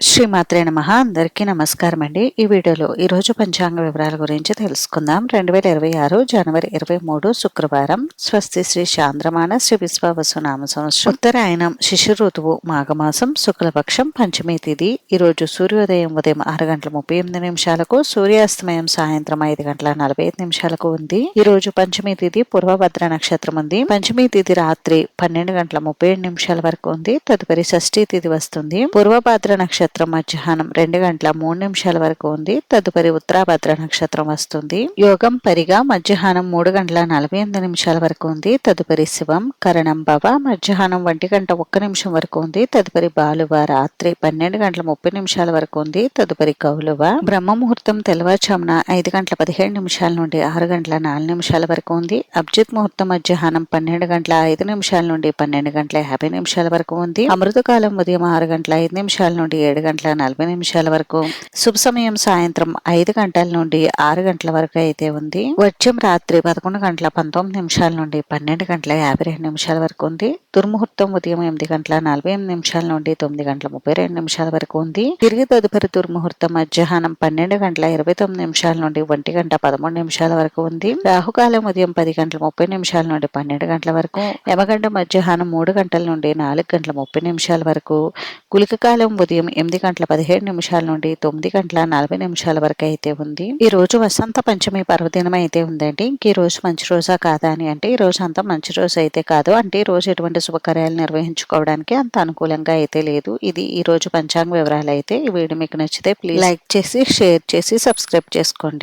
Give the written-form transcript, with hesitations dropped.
శ్రీమాత్రే నమః. అందరికీ నమస్కారం అండి. ఈ వీడియోలో ఈరోజు పంచాంగ వివరాల గురించి తెలుసుకుందాం. 2026 జనవరి 23 శుక్రవారం. స్వస్తి శ్రీ చాంద్రమాన శ్రీ విశ్వావసునామ సంవత్సరం ఉత్తరాయణం శిశిర ఋతువు మాఘమాసం శుక్లపక్షం పంచమి తిథి. ఈరోజు సూర్యోదయం ఉదయం 6 గంటల 38 నిమిషాలకు, సూర్యాస్తమయం సాయంత్రం 5 గంటల 45 నిమిషాలకు ఉంది. ఈ రోజు పంచమి తిథి పూర్వభద్ర నక్షత్రం ఉంది. పంచమి తిథి రాత్రి 12 గంటల 37 నిమిషాల వరకు ఉంది. తదుపరి షష్ఠీ తిథి వస్తుంది. పూర్వభద్ర నక్షత్రం మధ్యాహ్నం 2 గంటల 3 నిమిషాల వరకు ఉంది. తదుపరి ఉత్తరాభద్ర నక్షత్రం వస్తుంది. యోగం పరిగా మధ్యాహ్నం 3 గంటల 48 నిమిషాల వరకు ఉంది. తదుపరి శివం కరణం భవ మధ్యాహ్నం 1 గంట 1 నిమిషం వరకు ఉంది. తదుపరి బాలువ రాత్రి 12 గంటల 30 నిమిషాల వరకు ఉంది. తదుపరి కౌలువ బ్రహ్మ ముహూర్తం తెల్లవారుజామున 5 గంటల 17 నిమిషాల నుండి 6 గంటల 4 నిమిషాల వరకు ఉంది. అభిజిత్ ముహూర్తం మధ్యాహ్నం 12 గంటల 5 నిమిషాల నుండి 12 గంటల 50 నిమిషాల వరకు ఉంది. అమృతకాలం ఉదయం 6 గంటల 5 నిమిషాల నుండి 7 గంటల 40 నిమిషాల వరకు. శుభ సమయం సాయంత్రం 5 గంటల నుండి 6 గంటల వరకు అయితే ఉంది. వర్జం రాత్రి 11 గంటల 19 నిమిషాల నుండి 12 గంటల 52 నిమిషాల వరకు ఉంది. దుర్ముహూర్తం ఉదయం 8 గంటల 48 నిమిషాల నుండి 9 గంటల 32 నిమిషాల వరకు ఉంది. తిరిగి తదుపరి దుర్ముహూర్తం మధ్యాహ్నం 12 గంటల 29 నిమిషాల నుండి 1 గంట 13 నిమిషాల వరకు ఉంది. రాహుకాలం ఉదయం 10 గంటల 30 నిమిషాల నుండి 12 గంటల వరకు. యమగంట మధ్యాహ్నం 3 గంటల నుండి 4 గంటల 30 నిమిషాల వరకు. గుళిక కాలం ఉదయం 8 గంటల 17 నిమిషాల నుండి 9 గంటల 40 నిమిషాల వరకు అయితే ఉంది. ఈ రోజు వసంత పంచమి పర్వదినం అయితే ఉందండి. ఇంక ఈ రోజు మంచి రోజా కాదా అని అంటే ఈ రోజు అంత మంచి రోజు అయితే కాదు. అంటే ఈ రోజు ఎటువంటి శుభకార్యాలు నిర్వహించుకోవడానికి అంత అనుకూలంగా అయితే లేదు. ఇది ఈ రోజు పంచాంగ వివరాలు అయితే. ఈ వీడియో మీకు నచ్చితే ప్లీజ్ లైక్ చేసి షేర్ చేసి సబ్స్క్రైబ్ చేసుకోండి.